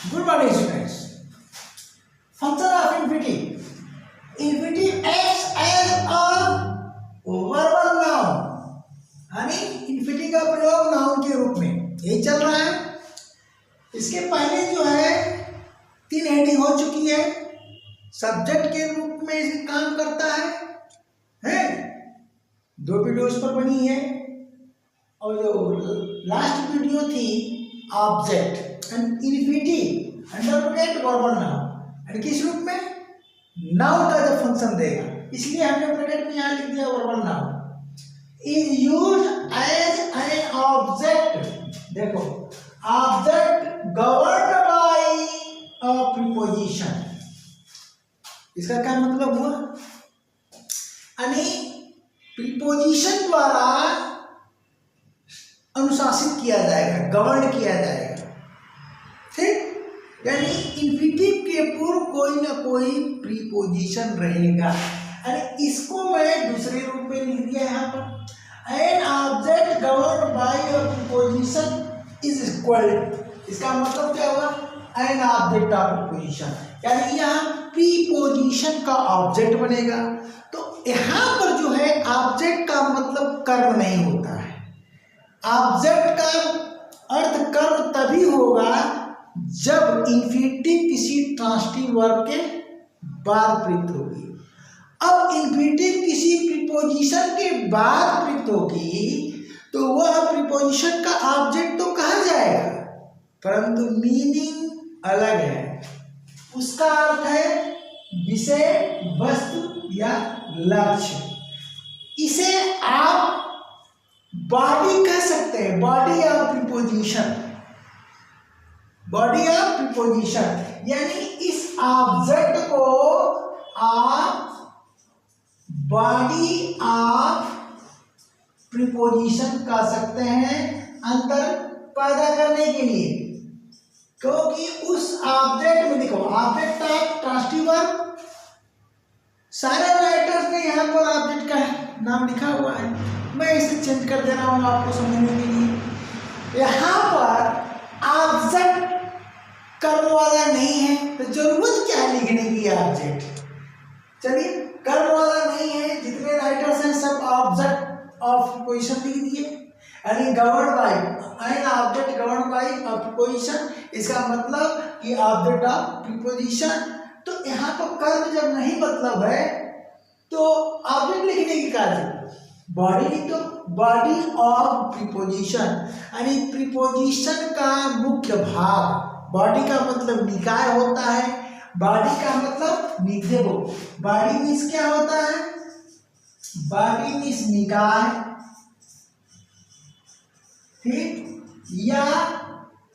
Good morning, students. Function of infinitive. Infinitive acts as a verbal noun. यानी infinitive का प्रयोग noun के रूप में यही चल रहा है। इसके पहले जो है 3 हेडिंग हो चुकी है। सब्जेक्ट के रूप में काम करता है 2 वीडियोस पर बनी है, और जो लास्ट वीडियो थी object and infinitive under bracket verbal noun, and किस रूप में नाउन का जब फंक्शन देगा, इसलिए हमने ब्रैकेट में यहाँ लिख दिया verbal noun is used as an object. देखो object governed by a preposition, इसका क्या मतलब हुआ, यानी प्रीपोजिशन द्वारा अनुशासित किया जाएगा, गवर्न किया जाएगा। ठीक, यानी इन्फिनिटिव के पूर्व कोई ना कोई प्रीपोजिशन रहेगा। यानी इसको मैं दूसरे रूप में लिख दिया यहाँ पर, an object govern by a preposition is equal. इसका मतलब क्या हुआ, एन ऑब्जेक्ट ऑफ प्रीपोजिशन, यानी यहाँ प्रीपोजिशन का ऑब्जेक्ट बनेगा। तो यहाँ पर जो है ऑब्जेक्ट का मतलब कर्म नहीं होता है। ऑब्जेक्ट का अर्थ कर्म तभी होगा जब इन्फिनिटिव किसी ट्रांसिटिव वर्ब के बाद प्रयुक्त होगी। अब इन्फिनिटिव किसी प्रीपोजिशन के बाद प्रयुक्त होगी तो वह प्रीपोजिशन का ऑब्जेक्ट तो कहा जाएगा, परंतु मीनिंग अलग है। उसका अर्थ है विषय, वस्तु या लक्ष्य। इसे आप बॉडी कह सकते हैं, body of preposition, body of preposition, यानी इस ऑब्जेक्ट को आप बॉडी ऑफ प्रीपोजिशन कह सकते हैं अंतर पैदा करने के लिए, क्योंकि उस ऑब्जेक्ट में देखो ऑब्जेक्ट ऑफ ट्रांसिटिव वर्ब, सारे राइटर्स ने यहाँ पर ऑब्जेक्ट का नाम लिखा हुआ है, मैं इसे चेंज कर दे रहा हूँ आपको समझने के लिए। यहाँ पर ऑब्जेक्ट कर्म वाला नहीं है तो जरूरत क्या है लिखने की ऑब्जेक्ट। चलिए, कर्म वाला नहीं है, जितने राइटर्स हैं सब ऑब्जेक्ट ऑफ प्रीपोजिशन लिख दिए, यानी govern by, an object govern by a preposition. इसका मतलब कि ऑब्जेक्ट ऑफ प्रीपोजिशन। तो यहाँ पर कर्म जब नहीं मतलब है तो ऑब्जेक्ट लिखने की कार्य बॉडी लिख दो, बॉडी ऑफ प्रीपोजिशन, यानी प्रीपोजिशन का मुख्य भाग। बॉडी का मतलब निकाय होता है, बॉडी का मतलब देखो बॉडी मीन्स क्या होता है, बॉडी मीन्स निकाय, ठीक, या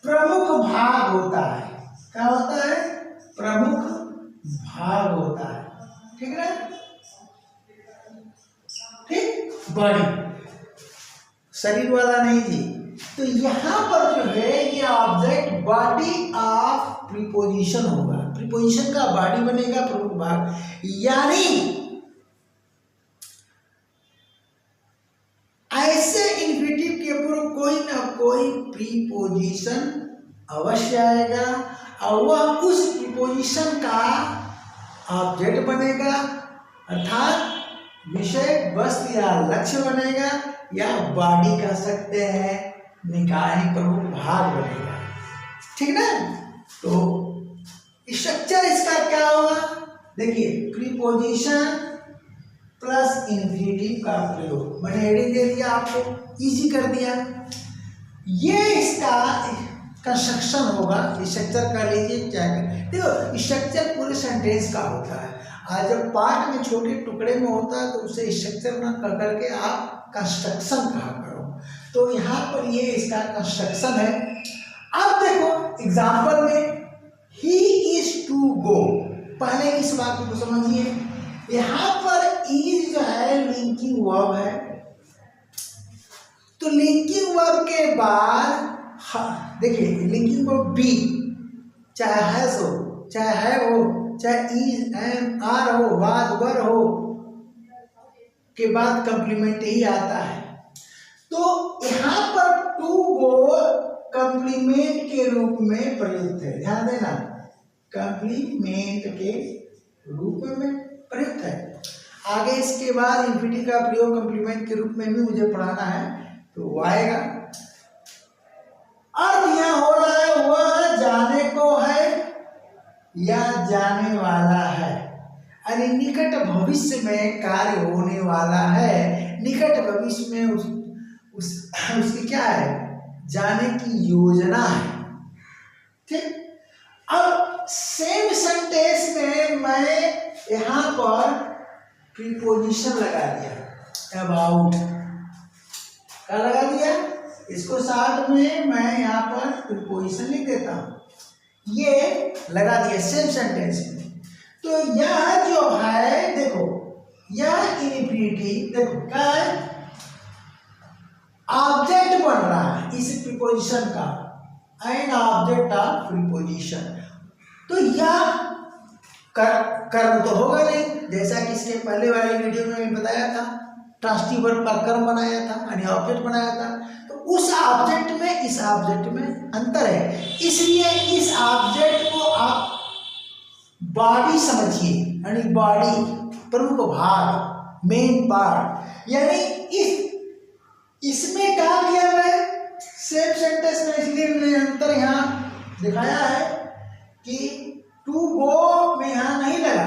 प्रमुख भाग होता है। क्या होता है, प्रमुख भाग होता है, ठीक है, ठीक, बॉडी, शरीर वाला नहीं जी। तो यहां पर जो है ये ऑब्जेक्ट बॉडी ऑफ प्रीपोजिशन होगा, प्रीपोजिशन का बॉडी बनेगा, प्रमुख भाग, यानी ऐसे इन्फिनिटिव के पूर्व कोई ना कोई प्रीपोजिशन अवश्य आएगा और वह उस प्रीपोजिशन का ऑब्जेक्ट बनेगा, अर्थात विषय, वस्तु या लक्ष्य बनेगा, या बॉडी कह सकते हैं, निकाय प्रमुख भाग बनेगा, ठीक ना। तो स्ट्रक्चर इसका क्या होगा, देखिए प्रीपोजिशन प्लस इन्फिनिटिव का प्रयोग, मैंने हेडिंग दे दिया आपको, इजी कर दिया। ये इसका कंस्ट्रक्शन होगा, स्ट्रक्चर कर लीजिए, क्या कर देखो स्ट्रक्चर पूरे सेंटेंस का होता है, आज जब पार्ट में छोटे टुकड़े में होता है तो उसे स्ट्रक्चर ना कर करके आप कंस्ट्रक्शन कहा करो। तो यहाँ पर ये इसका कंस्ट्रक्शन है। अब देखो एग्जाम्पल में ही इज टू गो, पहले इस वाक्य को समझिए। यहाँ पर इज जो है लिंकिंग वर्ब है, तो लिंकिंग वर्ब के बाद देखिए लिंकिंग वर्ब बी, चाहे हैज हो, चाहे है हो, चाहे इज, एम, आर हो, वाज, वर हो, के बाद कंप्लीमेंट ही आता है। तो यहाँ पर टू गो कंप्लीमेंट के रूप में प्रयुक्त है, ध्यान देना, कंप्लीमेंट के रूप में प्रयुक्त है। आगे इसके बाद इंफिनिटी का प्रयोग कंप्लीमेंट के रूप में भी मुझे पढ़ाना है, तो वो आएगा। अर्थ यहाँ हो रहा है वह जाने को है या जाने वाला है, अरे निकट भविष्य में कार्य होने वाला है, निकट भविष्य में उसकी क्या है, जाने की योजना है। ठीक, अब सेम सेंटेंस में मैं यहाँ पर प्रीपोजिशन लगा दिया, अबाउट क्या लगा दिया, इसको साथ में मैं यहाँ पर प्रीपोजिशन लिख देता हूँ, ये लगा दिया सेम सेंटेंस में। तो यह जो है देखो, यह इन्फिनिटी देखो क्या है, ऑब्जेक्ट बन रहा है इस प्रीपोजिशन का, एन ऑब्जेक्ट ऑफ प्रीपोजिशन। तो यह कर्म तो होगा नहीं, जैसा कि इसके पहले वाले वीडियो में मैंने बताया था, ट्रांसटिव वर्ब का कर्म बनाया था यानी ऑब्जेक्ट बनाया था। तो उस ऑब्जेक्ट में इस ऑब्जेक्ट में अंतर है, इसलिए इस ऑब्जेक्ट को आप बॉडी समझिए, यानी बॉडी प्रमुख भाग, मेन पार्ट, यानी इसमें क्या किया है सेम सेंटेंस में, इसलिए मैंने अंतर यहाँ दिखाया है कि टू गो में यहाँ नहीं लगा,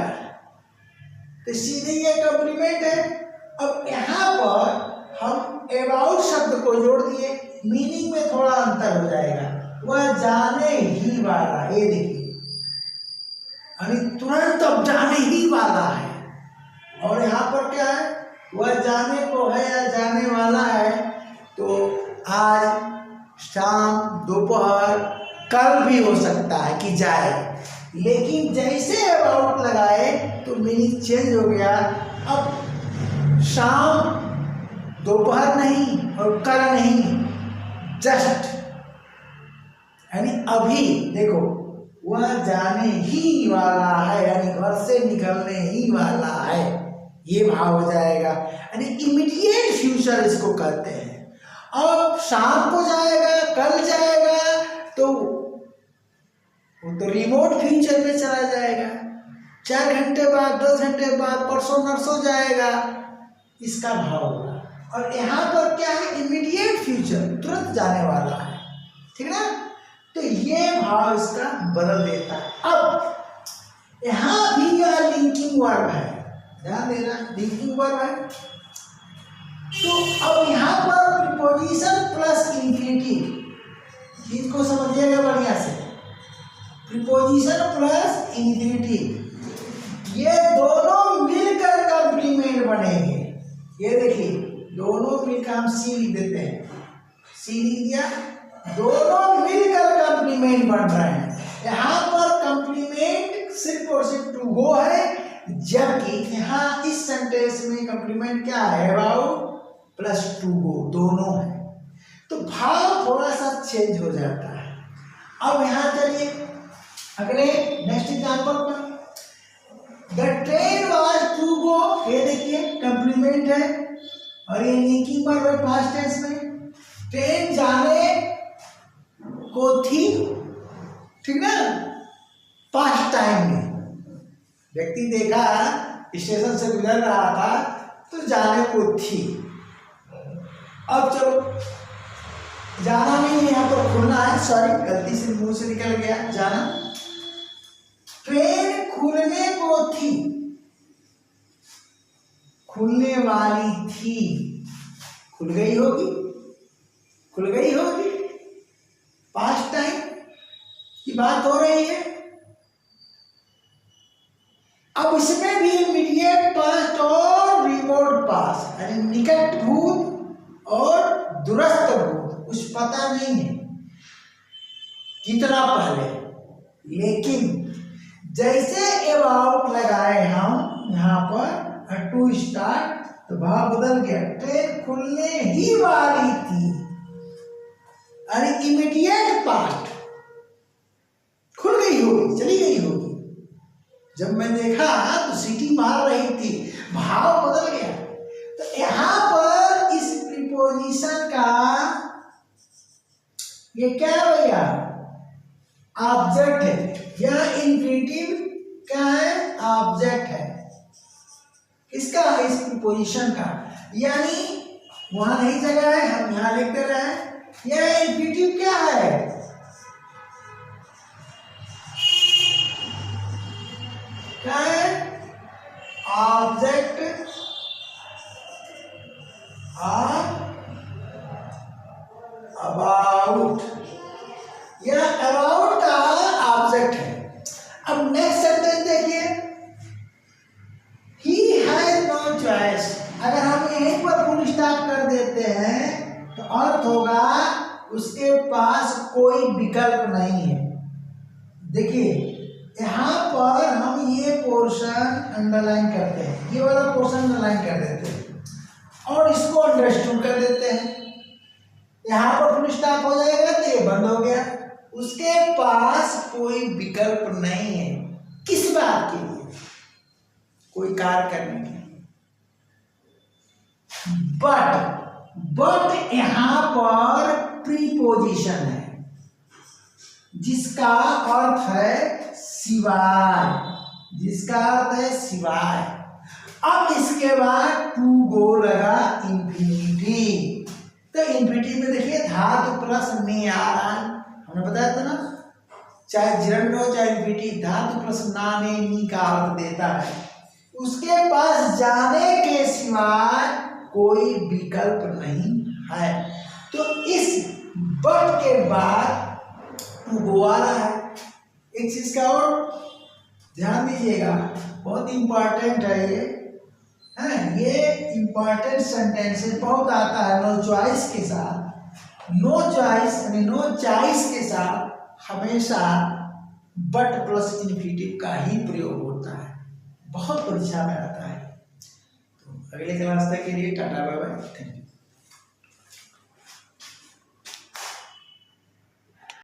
तो सीधे ये कंप्लीमेंट है। अब यहाँ पर हम अबाउट शब्द को जोड़ दिए, मीनिंग में थोड़ा अंतर हो जाएगा, वह जाने ही वाला, ये देखिए तुरंत अब जाने ही वाला है, और यहाँ पर क्या है, वह जाने को है या जाने वाला है। तो आज शाम दोपहर कल भी हो सकता है कि जाए, लेकिन जैसे अबाउट लगाए तो मीनिंग चेंज हो गया, अब शाम दोपहर नहीं और कल नहीं, जस्ट यानी अभी देखो, वह जाने ही वाला है यानी घर से निकलने ही वाला है, ये भाव हो जाएगा, यानी इमीडिएट फ्यूचर इसको कहते हैं। अब शाम को जाएगा, कल जाएगा, तो वो तो रिमोट फ्यूचर में चला जाएगा, 4 घंटे बाद, 10 घंटे बाद, परसों नरसों जाएगा, इसका भाव होगा। और यहाँ पर क्या है, इमीडिएट फ्यूचर, तुरंत जाने वाला है, ठीक ना, तो ये भाव इसका बदल देता है। अब यहाँ भी यह लिंकिंग वर्ब है, ध्यान देना, लिंकिंग वर्ब है। तो अब यहाँ पर प्रीपोजिशन प्लस इंफिनिटिव, चीज को समझिएगा बढ़िया से, प्रीपोजिशन प्लस इंफिनिटिव, ये दोनों मिलकर कंप्लीमेंट बनेंगे। ये देखिए, दोनों मिलकर हम सी लिख देते हैं, सी लिख दिया, दोनों मिलकर कंप्लीमेंट बन रहे हैं। यहाँ पर कंप्लीमेंट सिर्फ और सिर्फ टू गो है, जबकि यहाँ इस सेंटेंस में कंप्लीमेंट क्या है, अबाउट प्लस टू गो दोनों है, तो भाव थोड़ा सा चेंज हो जाता है। अब यहाँ चलिए अगले नेक्स्ट एग्जांपल पर, the train was to go, ये देखिए कंप्लीमेंट है और ये लिंकिंग वर्ब है पास्ट टेंस में, ट्रेन जाने को थी, ठीक ना, पास्ट टाइम में, व्यक्ति देखा स्टेशन से गुजर रहा था तो जाने को थी। अब चलो, जाना नहीं है, यहाँ पर खुलना है, सॉरी गलती से मुंह से निकल गया, जाना, ट्रेन खुलने को थी, खुलने वाली थी, खुल गई होगी, खुल गई होगी, पास्ट टाइम की बात हो रही है। अब इसमें भी इमीडिएट पास्ट और रिमोट पास्ट, यानी निकट भूत और दूरस्थ भूत, कुछ पता नहीं है कितना पहले, लेकिन जैसे अबाउट लगाए हम यहाँ पर टू स्टार्ट, तो भाव बदल गया, ट्रेन खुलने ही वाली थी, अरे इमीडिएट पास्ट, खुल गई होगी, चली गई होगी, जब मैं देखा तो सीटी मार रही थी, भाव बदल गया। तो यहाँ पर इस प्रीपोजिशन का ये क्या है भैया, ऑब्जेक्ट है। यह इंफिनिटिव क्या है, ऑब्जेक्ट है। इसका, इस प्रीपोजिशन का, यानी वहां नहीं जगह है, हम यहां लिख दे रहे हैं। यह इंफिनिटिव क्या है, क्या है, ऑब्जेक्ट ऑफ अबाउट। यह अबाउट का ऑब्जेक्ट है। अब नेक्स्ट सेंटेंस देखिए, ही हैज नो चॉइस। अगर हम यहीं पर फुल स्टॉप कर देते हैं तो अर्थ होगा उसके पास कोई विकल्प नहीं है। देखिए यहाँ पर हम ये पोर्शन अंडरलाइन करते हैं, ये वाला पोर्शन अंडरलाइन कर देते हैं और इसको अंडरस्टूड कर देते हैं। यहाँ पर फुल स्टॉप हो जाएगा तो ये बंद हो गया। उसके पास कोई विकल्प नहीं है, किस बात के लिए, कोई कार्य करने के लिए। बट यहां पर प्रीपोजिशन है जिसका अर्थ है सिवाय, जिसका अर्थ है सिवाय। अब इसके बाद टू गो लगा इंफिनिटी। तो इंफिनिटी में देखिए धातु प्लस में आ रहा है, हमने बताया था ना, चाहे जिरंड हो चाहे इंफिनिटी, धातु प्लस ना में नी का अर्थ देता है। उसके पास जाने के सिवाय कोई विकल्प नहीं है। तो इस बट के बाद टू गो आ रहा है। एक चीज का और ध्यान दीजिएगा, बहुत इंपॉर्टेंट है ये, है ये इंपॉर्टेंट सेंटेंसेस बहुत आता है नो चॉइस के साथ। नो चॉइस यानी नो चॉइस के साथ हमेशा बट प्लस इन्फिनिटिव का ही प्रयोग होता है, बहुत परीक्षा में आता है। तो अगले क्लास तक के लिए tata bye bye, thank you.